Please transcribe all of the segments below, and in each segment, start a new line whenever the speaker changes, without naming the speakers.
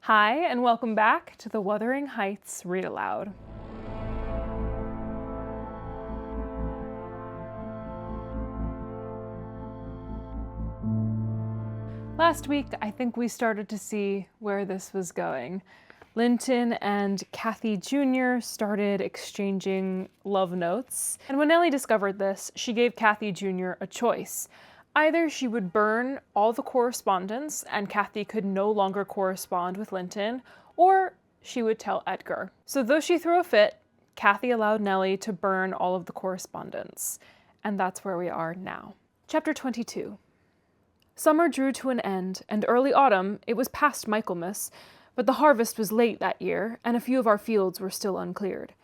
Hi, and welcome back to the Wuthering Heights Read Aloud. Last week, I think we started to see where this was going. Linton and Cathy Jr. started exchanging love notes, and when Ellie discovered this, she gave Cathy Jr. a choice. Either she would burn all the correspondence and Cathy could no longer correspond with Linton, or she would tell Edgar. So though she threw a fit, Cathy allowed Nellie to burn all of the correspondence. And that's where we are now. Chapter 22. Summer drew to an end, and early autumn, it was past Michaelmas, but the harvest was late that year, and a few of our fields were still uncleared.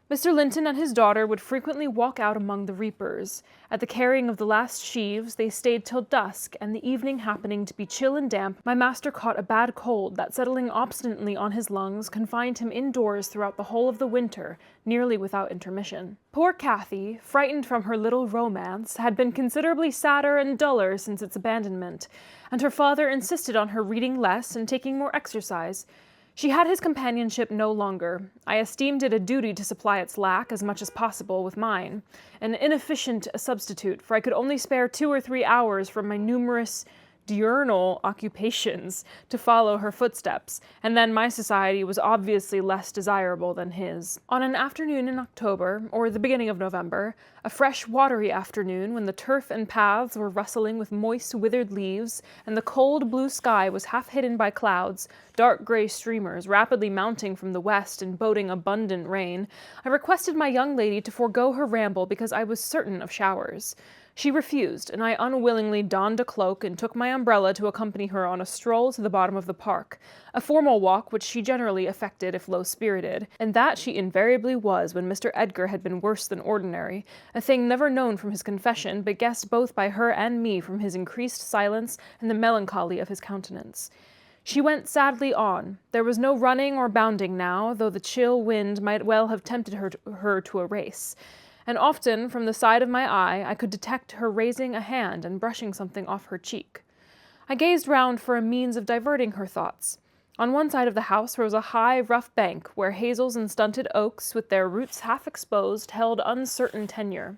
Mr. Linton and his daughter would frequently walk out among the reapers. At the carrying of the last sheaves, they stayed till dusk, and the evening happening to be chill and damp, my master caught a bad cold that, settling obstinately on his lungs, confined him indoors throughout the whole of the winter, nearly without intermission. Poor Cathy, frightened from her little romance, had been considerably sadder and duller since its abandonment, and her father insisted on her reading less and taking more exercise. She had his companionship no longer. I esteemed it a duty to supply its lack as much as possible with mine, an inefficient substitute, for I could only spare 2 or 3 hours from my numerous diurnal occupations to follow her footsteps, and then my society was obviously less desirable than his. On an afternoon in October, or the beginning of November, a fresh watery afternoon when the turf and paths were rustling with moist withered leaves, and the cold blue sky was half hidden by clouds, dark gray streamers rapidly mounting from the west and boding abundant rain, I requested my young lady to forego her ramble because I was certain of showers. She refused, and I unwillingly donned a cloak and took my umbrella to accompany her on a stroll to the bottom of the park, a formal walk which she generally affected if low-spirited, and that she invariably was when Mr. Edgar had been worse than ordinary, a thing never known from his confession, but guessed both by her and me from his increased silence and the melancholy of his countenance. She went sadly on. There was no running or bounding now, though the chill wind might well have tempted her to a race. And often, from the side of my eye, I could detect her raising a hand and brushing something off her cheek. I gazed round for a means of diverting her thoughts. On one side of the house rose a high, rough bank, where hazels and stunted oaks, with their roots half exposed, held uncertain tenure.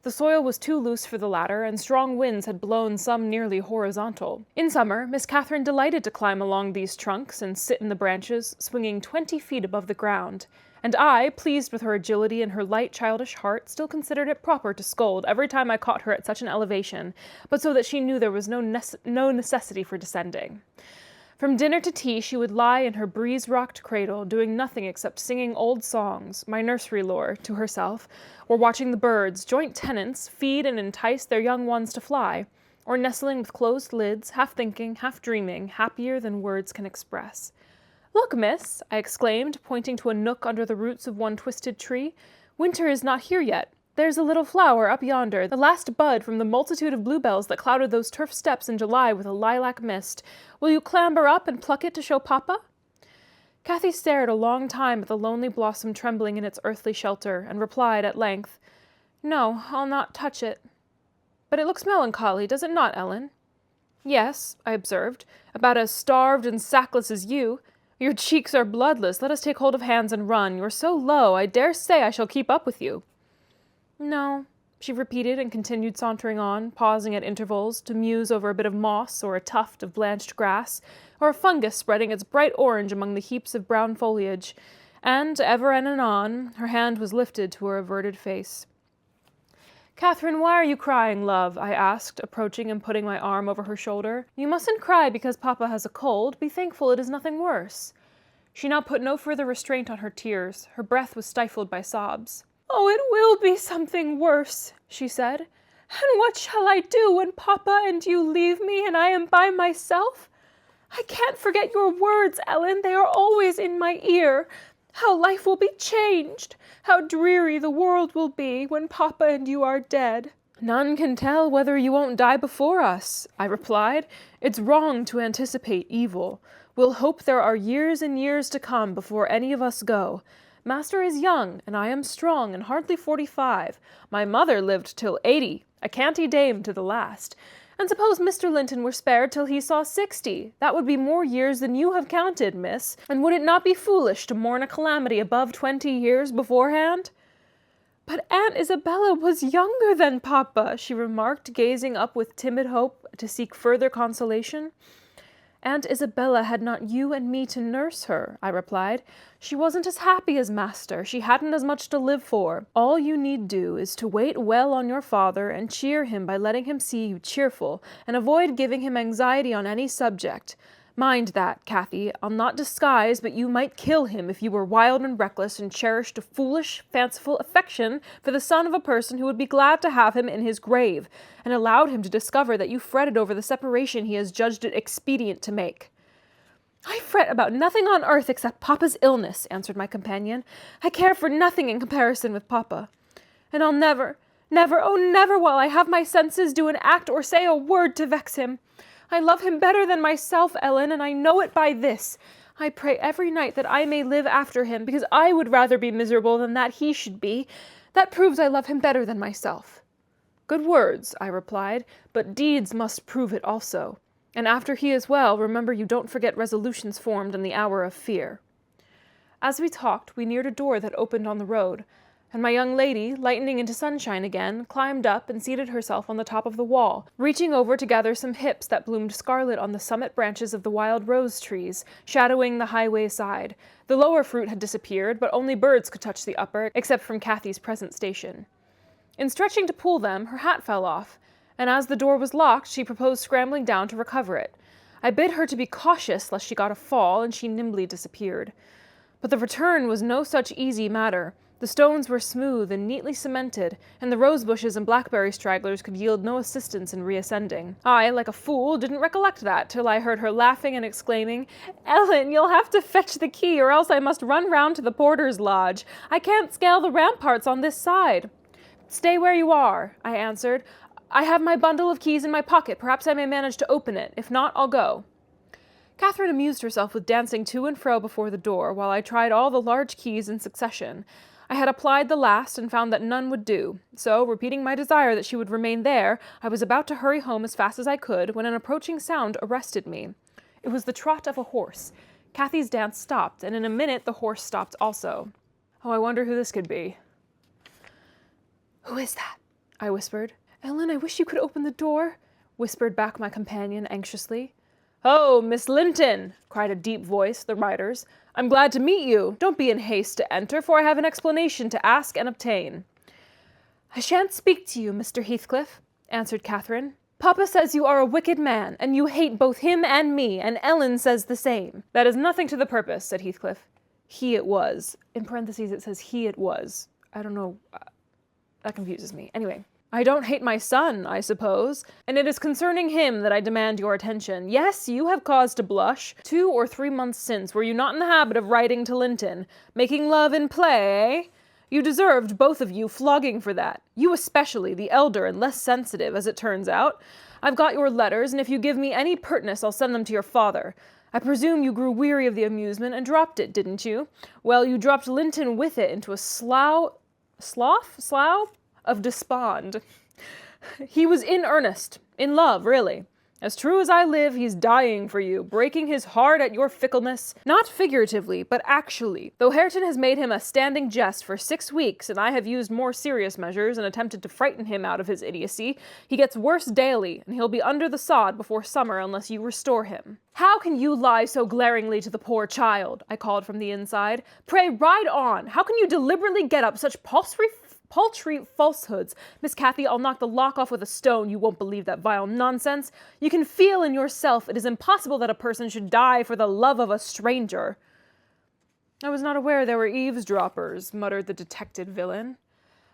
The soil was too loose for the latter, and strong winds had blown some nearly horizontal. In summer, Miss Catherine delighted to climb along these trunks and sit in the branches, swinging 20 feet above the ground. And I, pleased with her agility and her light, childish heart, still considered it proper to scold every time I caught her at such an elevation, but so that she knew there was no necessity for descending. From dinner to tea she would lie in her breeze-rocked cradle, doing nothing except singing old songs, my nursery lore, to herself, or watching the birds, joint tenants, feed and entice their young ones to fly, or nestling with closed lids, half thinking, half dreaming, happier than words can express. "Look, miss," I exclaimed, pointing to a nook under the roots of one twisted tree. "Winter is not here yet. There's a little flower up yonder, the last bud from the multitude of bluebells that clouded those turf steps in July with a lilac mist. Will you clamber up and pluck it to show Papa?" Cathy stared a long time at the lonely blossom trembling in its earthly shelter, and replied at length, "No, I'll not touch it." "But it looks melancholy, does it not, Ellen?" "Yes," I observed, "about as starved and sackless as you. Your cheeks are bloodless. Let us take hold of hands and run. You are so low, I dare say I shall keep up with you." "No," she repeated, and continued sauntering on, pausing at intervals to muse over a bit of moss or a tuft of blanched grass, or a fungus spreading its bright orange among the heaps of brown foliage, and, ever and anon, her hand was lifted to her averted face. "Catherine, why are you crying, love?" I asked, approaching and putting my arm over her shoulder. "You mustn't cry because Papa has a cold. Be thankful it is nothing worse." She now put no further restraint on her tears. Her breath was stifled by sobs. "Oh, it will be something worse," she said. "And what shall I do when Papa and you leave me and I am by myself? I can't forget your words, Ellen. They are always in my ear. How life will be changed! How dreary the world will be when Papa and you are dead." "None can tell whether you won't die before us," I replied. "It's wrong to anticipate evil. We'll hope there are years and years to come before any of us go. Master is young, and I am strong and hardly 45. My mother lived till 80, a canty dame to the last. And suppose Mr. Linton were spared till he saw 60. That would be more years than you have counted, miss. And would it not be foolish to mourn a calamity above 20 years beforehand? But Aunt Isabella was younger than Papa, she remarked, gazing up with timid hope to seek further consolation. Aunt Isabella had not you and me to nurse her, I replied. She wasn't as happy as master. She hadn't as much to live for. All you need do is to wait well on your father and cheer him by letting him see you cheerful, and avoid giving him anxiety on any subject. Mind that, Cathy. I'll not disguise, but you might kill him if you were wild and reckless and cherished a foolish, fanciful affection for the son of a person who would be glad to have him in his grave, and allowed him to discover that you fretted over the separation he has judged it expedient to make. I fret about nothing on earth except Papa's illness, answered my companion. I care for nothing in comparison with Papa. And I'll never, oh never while I have my senses do an act or say a word to vex him. I love him better than myself, Ellen, and I know it by this. I pray every night that I may live after him, because I would rather be miserable than that he should be. That proves I love him better than myself. Good words, I replied, but deeds must prove it also. And after he is well, remember you don't forget resolutions formed in the hour of fear. As we talked, we neared a door that opened on the road, and my young lady, lightening into sunshine again, climbed up and seated herself on the top of the wall, reaching over to gather some hips that bloomed scarlet on the summit branches of the wild rose trees, shadowing the highway side. The lower fruit had disappeared, but only birds could touch the upper, except from Cathy's present station. In stretching to pull them, her hat fell off, and as the door was locked, she proposed scrambling down to recover it. I bid her to be cautious lest she got a fall, and she nimbly disappeared. But the return was no such easy matter. The stones were smooth and neatly cemented, and the rose bushes and blackberry stragglers could yield no assistance in reascending. I, like a fool, didn't recollect that till I heard her laughing and exclaiming, "Ellen, you'll have to fetch the key, or else I must run round to the porter's lodge. I can't scale the ramparts on this side." "Stay where you are," I answered. "I have my bundle of keys in my pocket. Perhaps I may manage to open it. If not, I'll go." Catherine amused herself with dancing to and fro before the door, while I tried all the large keys in succession. I had applied the last and found that none would do, so, repeating my desire that she would remain there, I was about to hurry home as fast as I could when an approaching sound arrested me. It was the trot of a horse. Cathy's dance stopped, and in a minute the horse stopped also. "Oh, I wonder who this could be." "Who is that?" I whispered. "Ellen, I wish you could open the door," whispered back my companion anxiously. "Oh, Miss Linton!" cried a deep voice, the rider's. "I'm glad to meet you. Don't be in haste to enter, for I have an explanation to ask and obtain." "I shan't speak to you, Mr. Heathcliff," answered Catherine. "Papa says you are a wicked man, and you hate both him and me, and Ellen says the same." "That is nothing to the purpose," said Heathcliff. "He it was." In parentheses it says he it was. I don't know. That confuses me. Anyway. "I don't hate my son, I suppose, and it is concerning him that I demand your attention. Yes, you have cause to blush. 2 or 3 months since, were you not in the habit of writing to Linton? Making love in play, eh? You deserved, both of you, flogging for that. You especially, the elder and less sensitive, as it turns out. I've got your letters, and if you give me any pertness, I'll send them to your father. I presume you grew weary of the amusement and dropped it, didn't you? Well, you dropped Linton with it into a slough of despond. He was in earnest, in love, really. As true as I live, he's dying for you, breaking his heart at your fickleness, not figuratively, but actually. Though Hareton has made him a standing jest for 6 weeks, and I have used more serious measures and attempted to frighten him out of his idiocy, he gets worse daily, and he'll be under the sod before summer unless you restore him." "How can you lie so glaringly to the poor child?" I called from the inside. "Pray ride on. How can you deliberately get up such paltry falsehoods? Miss Cathy, I'll knock the lock off with a stone. You won't believe that vile nonsense. You can feel in yourself it is impossible that a person should die for the love of a stranger." "I was not aware there were eavesdroppers," muttered the detected villain.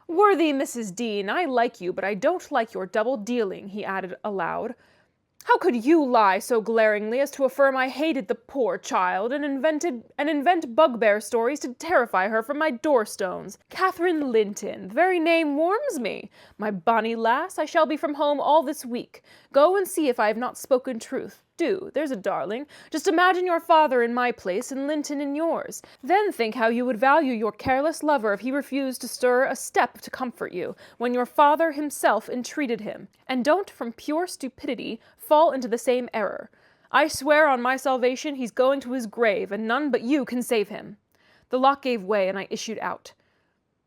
"Worthy Mrs. Dean, I like you, but I don't like your double-dealing," he added aloud. "How could you lie so glaringly as to affirm I hated the poor child, and invent bugbear stories to terrify her from my door-stones? Catherine Linton, the very name warms me. My bonny lass, I shall be from home all this week. Go and see if I have not spoken truth. Do, there's a darling. Just imagine your father in my place and Linton in yours. Then think how you would value your careless lover if he refused to stir a step to comfort you, when your father himself entreated him. And don't, from pure stupidity, fall into the same error. I swear on my salvation he's going to his grave, and none but you can save him." The lock gave way, and I issued out.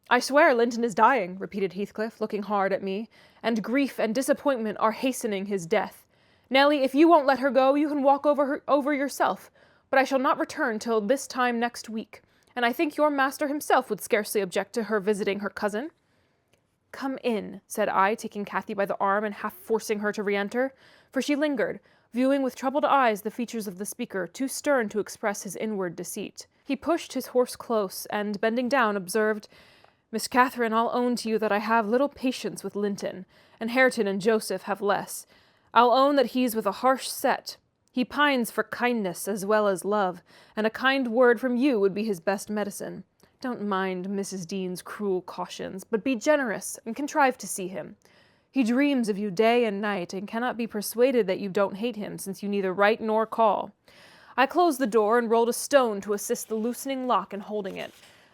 "I swear Linton is dying," repeated Heathcliff, looking hard at me, "and grief and disappointment are hastening his death. Nellie, if you won't let her go, you can walk over yourself, but I shall not return till this time next week, and I think your master himself would scarcely object to her visiting her cousin." "Come in," said I, taking Cathy by the arm and half forcing her to re-enter, for she lingered, viewing with troubled eyes the features of the speaker, too stern to express his inward deceit. He pushed his horse close, and, bending down, observed, "Miss Catherine, I'll own to you that I have little patience with Linton, and Hareton and Joseph have less. I'll own that he's with a harsh set. He pines for kindness as well as love, and a kind word from you would be his best medicine. Don't mind Mrs. Dean's cruel cautions, but be generous, and contrive to see him. He dreams of you day and night, and cannot be persuaded that you don't hate him, since you neither write nor call." I closed the door and rolled a stone to assist the loosening lock and holding it,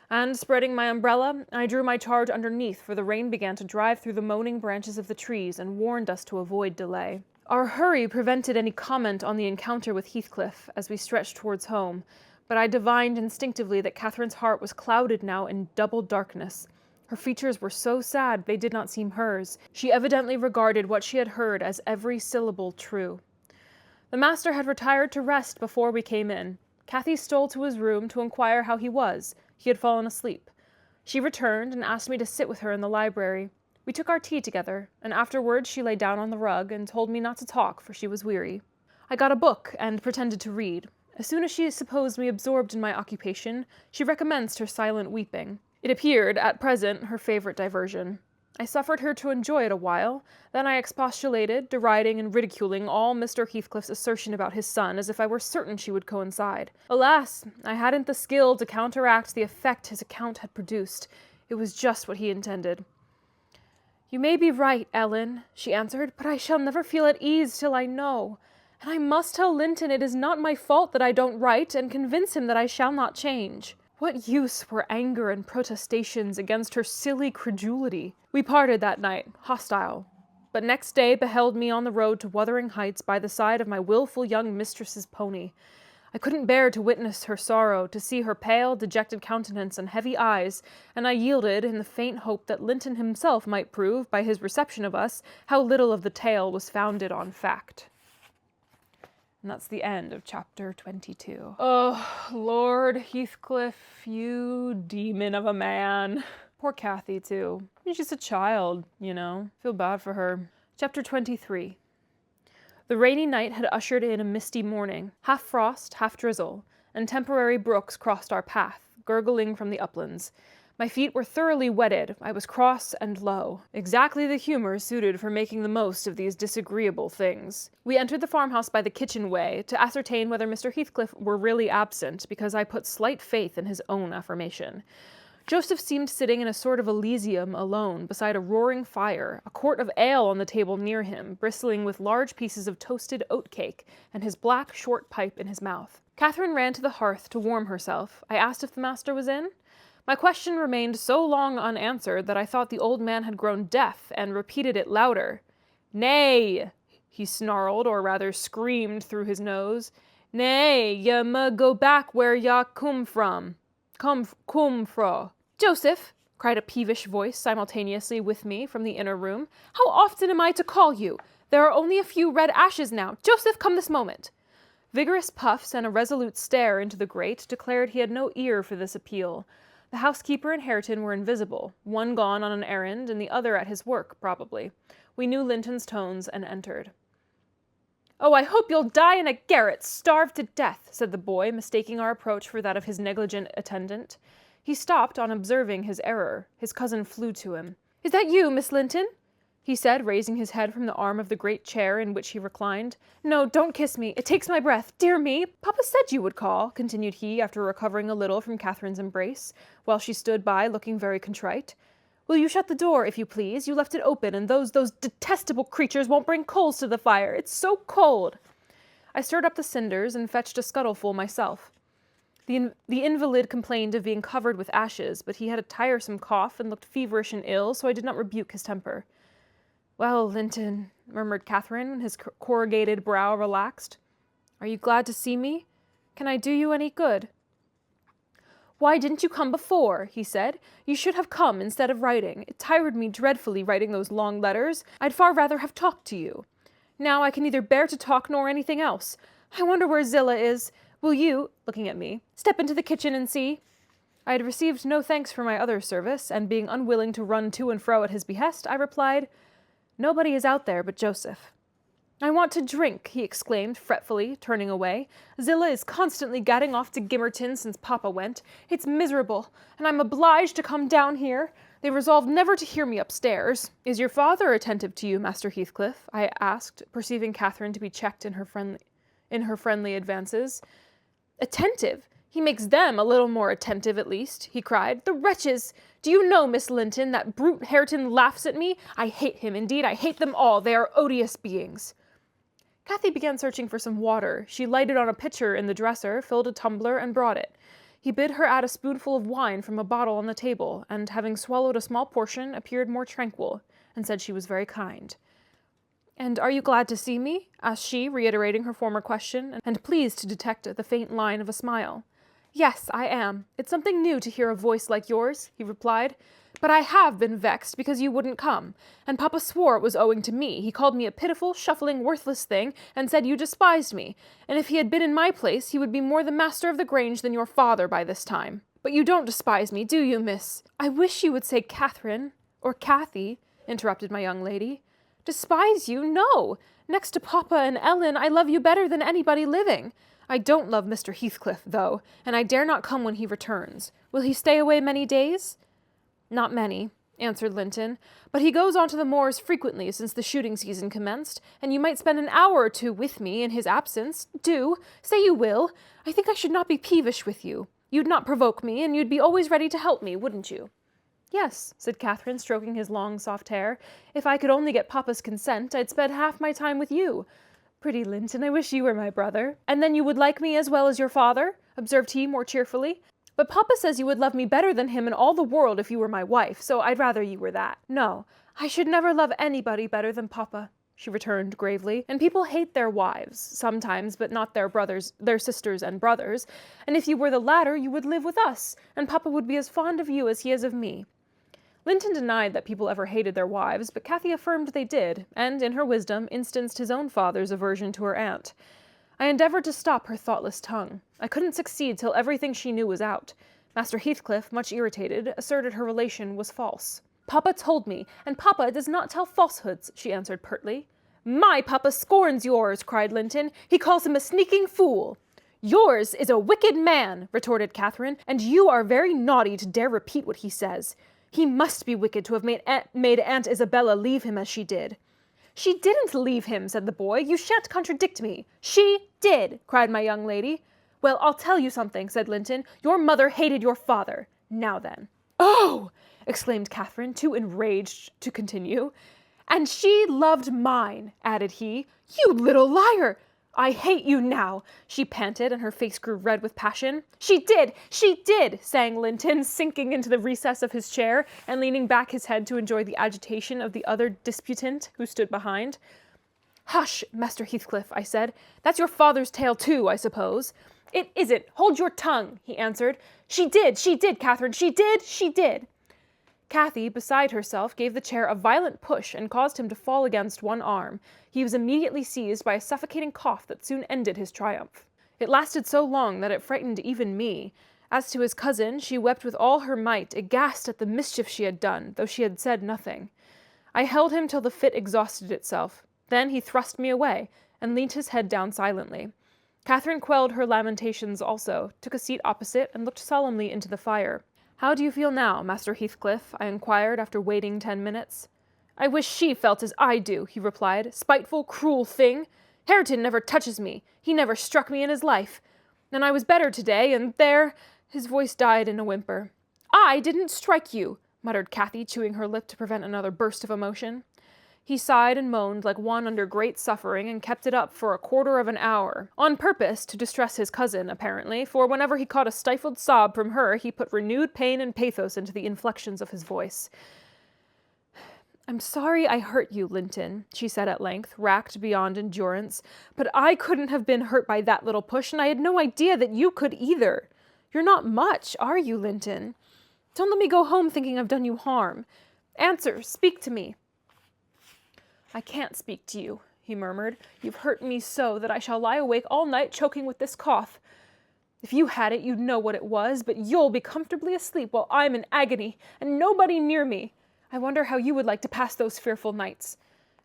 and, spreading my umbrella, I drew my charge underneath, for the rain began to drive through the moaning branches of the trees and warned us to avoid delay. Our hurry prevented any comment on the encounter with Heathcliff as we stretched towards home, but I divined instinctively that Catherine's heart was clouded now in double darkness. Her features were so sad they did not seem hers. She evidently regarded what she had heard as every syllable true. The master had retired to rest before we came in. Cathy stole to his room to inquire how he was. He had fallen asleep. She returned and asked me to sit with her in the library. We took our tea together, and afterwards she lay down on the rug and told me not to talk, for she was weary. I got a book and pretended to read. As soon as she supposed me absorbed in my occupation, she recommenced her silent weeping. It appeared, at present, her favorite diversion. I suffered her to enjoy it a while, then I expostulated, deriding and ridiculing all Mr. Heathcliff's assertion about his son, as if I were certain she would coincide. Alas, I hadn't the skill to counteract the effect his account had produced. It was just what he intended. "You may be right, Ellen," she answered, "but I shall never feel at ease till I know. And I must tell Linton it is not my fault that I don't write, and convince him that I shall not change." What use were anger and protestations against her silly credulity? We parted that night, hostile, but next day beheld me on the road to Wuthering Heights by the side of my wilful young mistress's pony. I couldn't bear to witness her sorrow, to see her pale, dejected countenance and heavy eyes, and I yielded in the faint hope that Linton himself might prove, by his reception of us, how little of the tale was founded on fact. And that's the end of chapter 22. Oh, Lord Heathcliff, you demon of a man. Poor Cathy, too. She's just a child, you know. Feel bad for her. Chapter 23. The rainy night had ushered in a misty morning, half frost, half drizzle, and temporary brooks crossed our path, gurgling from the uplands. My feet were thoroughly wetted. I was cross and low. Exactly the humor suited for making the most of these disagreeable things. We entered the farmhouse by the kitchen way, to ascertain whether Mr. Heathcliff were really absent, because I put slight faith in his own affirmation. Joseph seemed sitting in a sort of Elysium alone, beside a roaring fire, a quart of ale on the table near him, bristling with large pieces of toasted oat cake, and his black, short pipe in his mouth. Catherine ran to the hearth to warm herself. I asked if the master was in. My question remained so long unanswered that I thought the old man had grown deaf, and repeated it louder. "Nay," he snarled, or rather screamed through his nose. "Nay, ye mu go back where ya come from. Come fro." "Joseph," cried a peevish voice simultaneously with me from the inner room, "how often am I to call you? There are only a few red ashes now. Joseph, come this moment." Vigorous puffs and a resolute stare into the grate declared he had no ear for this appeal. The housekeeper and Hareton were invisible, one gone on an errand and the other at his work, probably. We knew Linton's tones and entered. "Oh, I hope you'll die in a garret, starved to death," said the boy, mistaking our approach for that of his negligent attendant. He stopped on observing his error. His cousin flew to him. "Is that you, Miss Linton?" he said, raising his head from the arm of the great chair in which he reclined. "No, don't kiss me. It takes my breath. Dear me, Papa said you would call," continued he, after recovering a little from Catherine's embrace, while she stood by looking very contrite. "Will you shut the door, if you please? You left it open, and those detestable creatures won't bring coals to the fire. It's so cold." I stirred up the cinders and fetched a scuttleful myself. The invalid complained of being covered with ashes, but he had a tiresome cough and looked feverish and ill, so I did not rebuke his temper. "Well, Linton," murmured Catherine, when his corrugated brow relaxed, "are you glad to see me? Can I do you any good?" "Why didn't you come before?" he said. "You should have come instead of writing. It tired me dreadfully writing those long letters. I'd far rather have talked to you. Now I can neither bear to talk nor anything else. I wonder where Zillah is. Will you," looking at me, "step into the kitchen and see?" I had received no thanks for my other service, and being unwilling to run to and fro at his behest, I replied, "Nobody is out there but Joseph." "I want to drink," he exclaimed fretfully, turning away. "Zillah is constantly gadding off to Gimmerton since Papa went. It's miserable, and I'm obliged to come down here. They resolved never to hear me upstairs." "Is your father attentive to you, Master Heathcliff?" I asked, perceiving Catherine to be checked in her friendly advances. "Attentive? He makes them a little more attentive, at least," he cried. "The wretches! Do you know, Miss Linton, that brute Hareton laughs at me? I hate him, indeed, I hate them all. They are odious beings." Cathy began searching for some water. She lighted on a pitcher in the dresser, filled a tumbler, and brought it. He bid her add a spoonful of wine from a bottle on the table, and having swallowed a small portion, appeared more tranquil, and said she was very kind. "And are you glad to see me?" asked she, reiterating her former question, and pleased to detect the faint line of a smile. "Yes, I am. It's something new to hear a voice like yours," he replied. "But I have been vexed because you wouldn't come, and Papa swore it was owing to me. He called me a pitiful, shuffling, worthless thing, and said you despised me, and if he had been in my place, he would be more the master of the Grange than your father by this time. But you don't despise me, do you, miss?" "I wish you would say Catherine, or Cathy," interrupted my young lady. "Despise you? No! Next to Papa and Ellen, I love you better than anybody living. I don't love Mr. Heathcliff, though, and I dare not come when he returns. Will he stay away many days?" "Not many," answered Linton, "but he goes on to the moors frequently since the shooting season commenced, and you might spend an hour or two with me in his absence. Do! Say you will! I think I should not be peevish with you. You'd not provoke me, and you'd be always ready to help me, wouldn't you?" "Yes," said Catherine, stroking his long, soft hair. "If I could only get Papa's consent, I'd spend half my time with you. Pretty Linton, I wish you were my brother." "And then you would like me as well as your father?" observed he more cheerfully. "But Papa says you would love me better than him in all the world if you were my wife, so I'd rather you were that." "No, I should never love anybody better than Papa," she returned gravely. "And people hate their wives, sometimes, but not their sisters and brothers. And if you were the latter, you would live with us, and Papa would be as fond of you as he is of me." Linton denied that people ever hated their wives, but Cathy affirmed they did, and, in her wisdom, instanced his own father's aversion to her aunt. I endeavored to stop her thoughtless tongue. I couldn't succeed till everything she knew was out. Master Heathcliff, much irritated, asserted her relation was false. "Papa told me, and Papa does not tell falsehoods," she answered pertly. "My Papa scorns yours," cried Linton. "He calls him a sneaking fool." "Yours is a wicked man," retorted Catherine, "and you are very naughty to dare repeat what he says. He must be wicked to have made Aunt Isabella leave him as she did." "She didn't leave him," said the boy. "You shan't contradict me." "She did," cried my young lady. "Well, I'll tell you something," said Linton. "Your mother hated your father. Now then." "Oh!" exclaimed Catherine, too enraged to continue. "And she loved mine," added he. "You little liar! I hate you now," she panted, and her face grew red with passion. She did! Sang Linton, sinking into the recess of his chair and leaning back his head to enjoy the agitation of the other disputant who stood behind. "Hush, Master Heathcliff," I said. "That's your father's tale too, I suppose." "It isn't. Hold your tongue," he answered. She did, Catherine. She did. Cathy, beside herself, gave the chair a violent push and caused him to fall against one arm. He was immediately seized by a suffocating cough that soon ended his triumph. It lasted so long that it frightened even me. As to his cousin, she wept with all her might, aghast at the mischief she had done, though she had said nothing. I held him till the fit exhausted itself. Then he thrust me away, and leant his head down silently. Catherine quelled her lamentations also, took a seat opposite, and looked solemnly into the fire. "How do you feel now, Master Heathcliff?" I inquired after waiting 10 minutes. "I wish she felt as I do," he replied. "Spiteful, cruel thing! Hareton never touches me. He never struck me in his life. And I was better today, and there—" His voice died in a whimper. "I didn't strike you," muttered Cathy, chewing her lip to prevent another burst of emotion. He sighed and moaned like one under great suffering, and kept it up for a quarter of an hour, on purpose to distress his cousin, apparently, for whenever he caught a stifled sob from her, he put renewed pain and pathos into the inflections of his voice. "I'm sorry I hurt you, Linton," she said at length, racked beyond endurance, "but I couldn't have been hurt by that little push, and I had no idea that you could either. You're not much, are you, Linton? Don't let me go home thinking I've done you harm. Answer, speak to me." "I can't speak to you," he murmured. "You've hurt me so that I shall lie awake all night choking with this cough. If you had it, you'd know what it was, but you'll be comfortably asleep while I'm in agony, and nobody near me. I wonder how you would like to pass those fearful nights."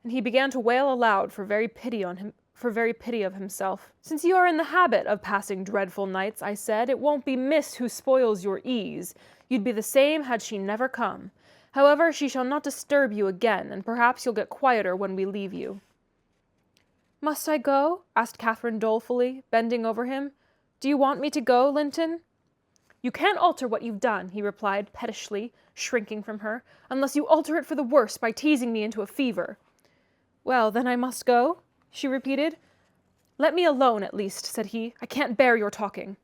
And he began to wail aloud for very pity of himself. "Since you are in the habit of passing dreadful nights," I said, "it won't be Miss who spoils your ease. You'd be the same had she never come. However, she shall not disturb you again, and perhaps you'll get quieter when we leave you." "Must I go?" asked Catherine dolefully, bending over him. "Do you want me to go, Linton?" "You can't alter what you've done," he replied pettishly, shrinking from her, "unless you alter it for the worse by teasing me into a fever." "Well, then I must go?" she repeated. "Let me alone, at least," said he. "I can't bear your talking."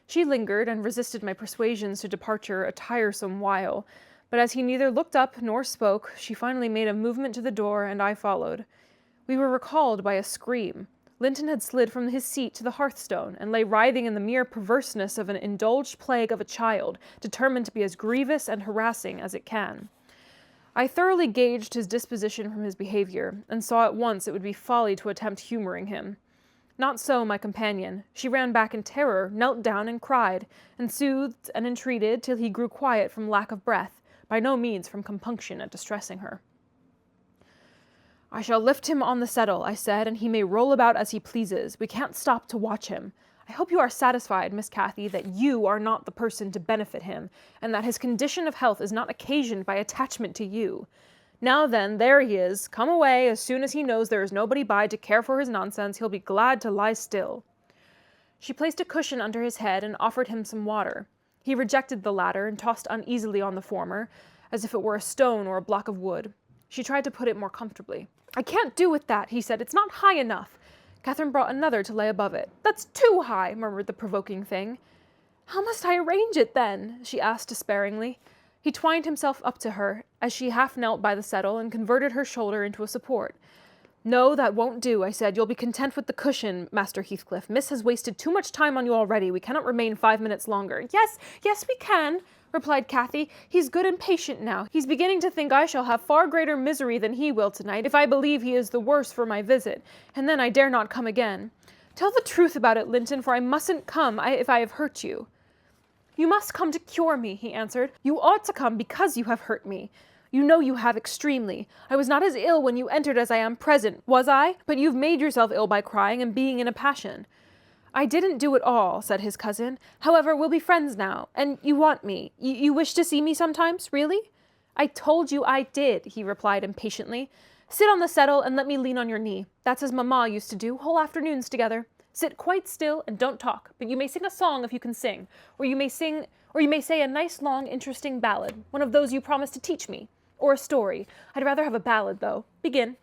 She lingered and resisted my persuasions to departure a tiresome while, but as he neither looked up nor spoke, she finally made a movement to the door, and I followed. We were recalled by a scream. Linton had slid from his seat to the hearthstone, and lay writhing in the mere perverseness of an indulged plague of a child, determined to be as grievous and harassing as it can. I thoroughly gauged his disposition from his behavior, and saw at once it would be folly to attempt humoring him. Not so my companion. She ran back in terror, knelt down and cried, and soothed and entreated till he grew quiet from lack of breath, by no means from compunction at distressing her. "I shall lift him on the settle," I said, "and he may roll about as he pleases. We can't stop to watch him. I hope you are satisfied, Miss Cathy, that you are not the person to benefit him, and that his condition of health is not occasioned by attachment to you. Now then, there he is. Come away. As soon as he knows there is nobody by to care for his nonsense, he'll be glad to lie still." She placed a cushion under his head and offered him some water. He rejected the latter and tossed uneasily on the former, as if it were a stone or a block of wood. She tried to put it more comfortably. "I can't do with that," he said. "It's not high enough." Catherine brought another to lay above it. "That's too high," murmured the provoking thing. "How must I arrange it, then?" she asked despairingly. He twined himself up to her, as she half knelt by the settle, and converted her shoulder into a support. "No, that won't do," I said. "You'll be content with the cushion, Master Heathcliff. Miss has wasted too much time on you already. We cannot remain 5 minutes longer." Yes, we can," replied Cathy. "He's good and patient now. He's beginning to think I shall have far greater misery than he will tonight, if I believe he is the worse for my visit, and then I dare not come again. Tell the truth about it, Linton, for I mustn't come if I have hurt you." "You must come to cure me," he answered. "You ought to come because you have hurt me. You know you have extremely. I was not as ill when you entered as I am present, was I? But you've made yourself ill by crying and being in a passion." "I didn't do it all," said his cousin. "However, we'll be friends now, and you want me. You wish to see me sometimes, really?" "I told you I did," he replied impatiently. "Sit on the settle and let me lean on your knee. That's as Mamma used to do, whole afternoons together. Sit quite still and don't talk, but you may sing a song if you can sing, or you may say a nice long interesting ballad, one of those you promised to teach me, or a story. I'd rather have a ballad, though. Begin."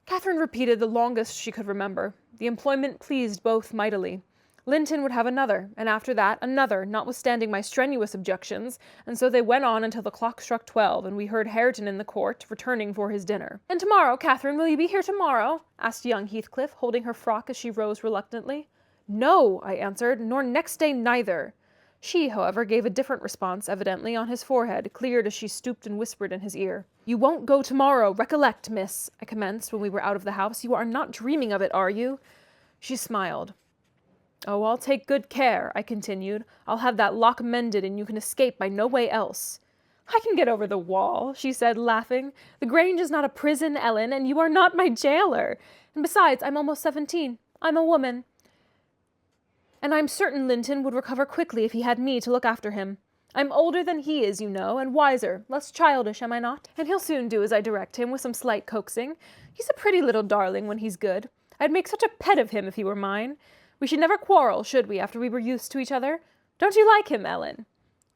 Catherine repeated the longest she could remember. The employment pleased both mightily. Linton would have another, and after that another, notwithstanding my strenuous objections, and so they went on until the clock struck 12, and we heard Hareton in the court, returning for his dinner. "And tomorrow, Catherine, will you be here tomorrow?" asked young Heathcliff, holding her frock as she rose reluctantly. "No," I answered, "nor next day neither." She, however, gave a different response, evidently, on his forehead, cleared as she stooped and whispered in his ear. "You won't go tomorrow, recollect, miss," I commenced when we were out of the house. "You are not dreaming of it, are you?" She smiled. "Oh, I'll take good care," I continued. "I'll have that lock mended, and you can escape by no way else." "I can get over the wall," she said, laughing. "The Grange is not a prison, Ellen, and you are not my jailer. And besides, I'm almost 17. I'm a woman. And I'm certain Linton would recover quickly if he had me to look after him. I'm older than he is, you know, and wiser, less childish, am I not? And he'll soon do as I direct him, with some slight coaxing. He's a pretty little darling when he's good. I'd make such a pet of him if he were mine. We should never quarrel, should we, after we were used to each other? Don't you like him, Ellen?"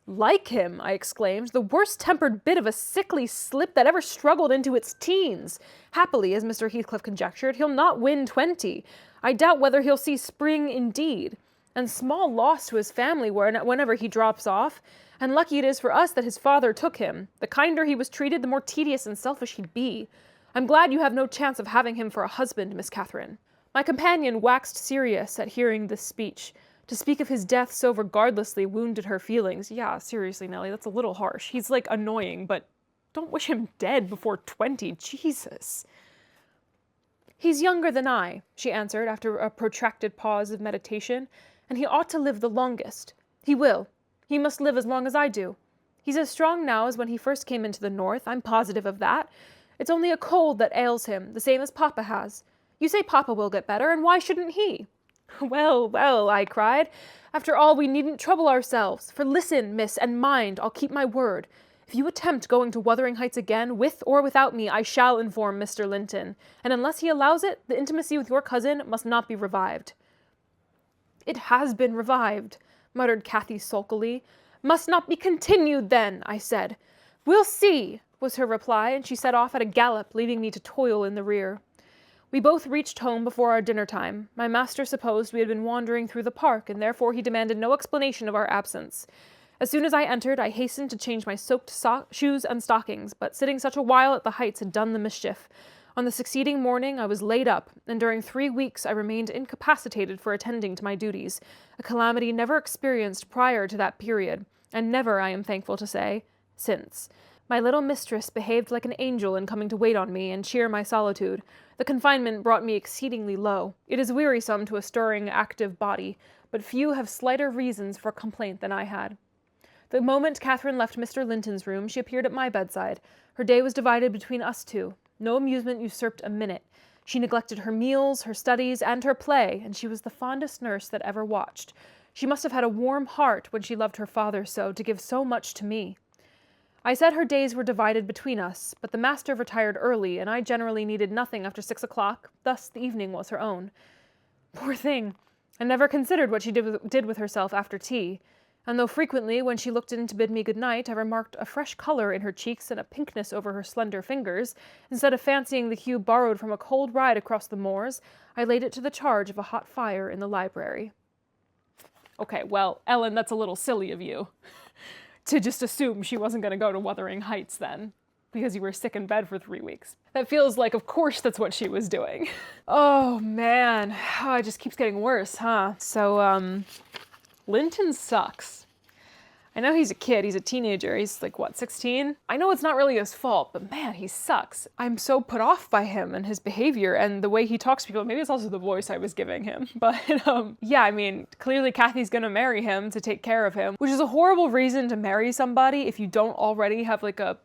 Like him, I exclaimed, the worst-tempered bit of a sickly slip that ever struggled into its teens. Happily, as Mr. Heathcliff conjectured, he'll not win 20. I doubt whether he'll see spring indeed. And small loss to his family whenever he drops off. And lucky it is for us that his father took him. The kinder he was treated, the more tedious and selfish he'd be. I'm glad you have no chance of having him for a husband, Miss Catherine. My companion waxed serious at hearing this speech. To speak of his death so regardlessly wounded her feelings. Yeah, seriously, Nellie, that's a little harsh. He's, like, annoying, but don't wish him dead before 20. Jesus. He's younger than I, she answered after a protracted pause of meditation, and he ought to live the longest. He will. He must live as long as I do. He's as strong now as when he first came into the north, I'm positive of that. It's only a cold that ails him, the same as Papa has. You say Papa will get better, and why shouldn't he? Well, well, I cried. After all, we needn't trouble ourselves. For listen, miss, and mind, I'll keep my word. If you attempt going to Wuthering Heights again, with or without me, I shall inform Mr. Linton, and unless he allows it, the intimacy with your cousin must not be revived. It has been revived, muttered Cathy sulkily. Must not be continued, then, I said. We'll see, was her reply, and she set off at a gallop, leaving me to toil in the rear. We both reached home before our dinner time. My master supposed we had been wandering through the park, and therefore he demanded no explanation of our absence. As soon as I entered, I hastened to change my soaked shoes and stockings, but sitting such a while at the Heights had done the mischief. On the succeeding morning I was laid up, and during 3 weeks I remained incapacitated for attending to my duties, a calamity never experienced prior to that period, and never, I am thankful to say, since. My little mistress behaved like an angel in coming to wait on me and cheer my solitude. The confinement brought me exceedingly low. It is wearisome to a stirring, active body, but few have slighter reasons for complaint than I had. The moment Catherine left Mr. Linton's room, she appeared at my bedside. Her day was divided between us two. No amusement usurped a minute. She neglected her meals, her studies, and her play, and she was the fondest nurse that ever watched. She must have had a warm heart when she loved her father so, to give so much to me. I said her days were divided between us, but the master retired early, and I generally needed nothing after 6 o'clock, thus the evening was her own. Poor thing! I never considered what she did with herself after tea, and though frequently, when she looked in to bid me good night, I remarked a fresh color in her cheeks and a pinkness over her slender fingers, instead of fancying the hue borrowed from a cold ride across the moors, I laid it to the charge of a hot fire in the library. Okay, well, Ellen, that's a little silly of you. To just assume she wasn't going to go to Wuthering Heights then, because you were sick in bed for 3 weeks. That feels like, of course, that's what she was doing. Oh, man. Oh, it just keeps getting worse, huh? So, Linton sucks. I know he's a kid, he's a teenager, he's like, what, 16? I know it's not really his fault, but man, he sucks. I'm so put off by him and his behavior and the way he talks to people. Maybe it's also the voice I was giving him, but yeah, I mean, clearly Cathy's gonna marry him to take care of him, which is a horrible reason to marry somebody if you don't already have like a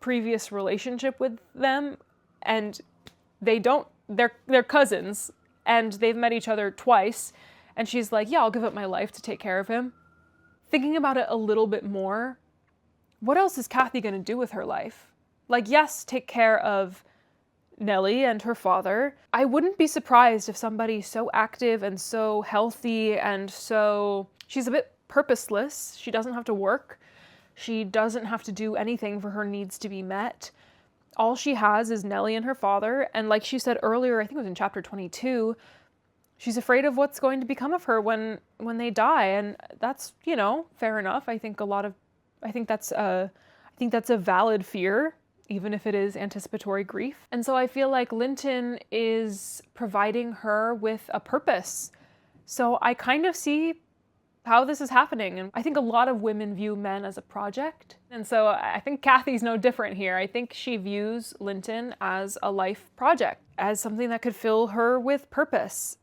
previous relationship with them, and they're cousins, and they've met each other twice, and she's like, yeah, I'll give up my life to take care of him. Thinking about it a little bit more, what else is Cathy going to do with her life? Like, yes, take care of Nellie and her father. I wouldn't be surprised if somebody so active and so healthy and so... She's a bit purposeless. She doesn't have to work. She doesn't have to do anything for her needs to be met. All she has is Nellie and her father, and like she said earlier, I think it was in chapter 22, she's afraid of what's going to become of her when they die, and that's, you know, fair enough. I think that's a valid fear, even if it is anticipatory grief. And so I feel like Linton is providing her with a purpose. So I kind of see how this is happening, and I think a lot of women view men as a project. And so I think Cathy's no different here. I think she views Linton as a life project, as something that could fill her with purpose.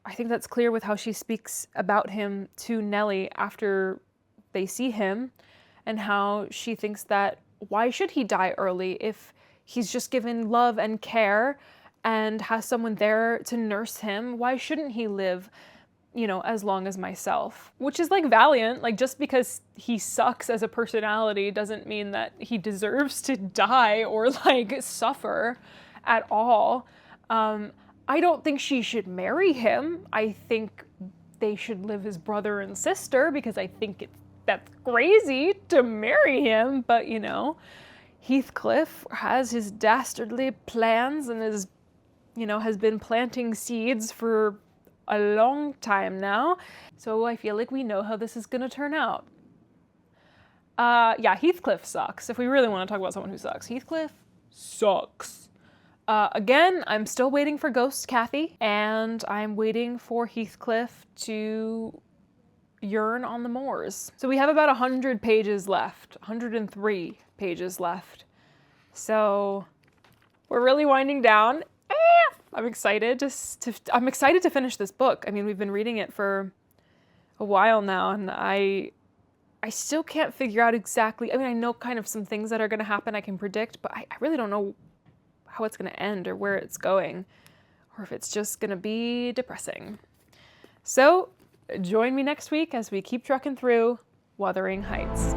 I think that's clear with how she speaks about him to Nellie after they see him, and how she thinks that why should he die early if he's just given love and care and has someone there to nurse him? Why shouldn't he live, you know, as long as myself? Which is like valiant. Like, just because he sucks as a personality doesn't mean that he deserves to die or like suffer at all. I don't think she should marry him. I think they should live as brother and sister, because I think that's crazy to marry him, but you know, Heathcliff has his dastardly plans and is, you know, has been planting seeds for a long time now. So I feel like we know how this is gonna turn out. Yeah, Heathcliff sucks. If we really want to talk about someone who sucks, Heathcliff sucks. Again, I'm still waiting for Ghost Cathy, and I'm waiting for Heathcliff to yearn on the moors. So we have about 100 pages left, 103 pages left. So we're really winding down. I'm excited to finish this book. I mean, we've been reading it for a while now, and I still can't figure out exactly, I mean, I know kind of some things that are gonna happen I can predict, but I really don't know how it's gonna end or where it's going, or if it's just gonna be depressing. So join me next week as we keep trucking through Wuthering Heights.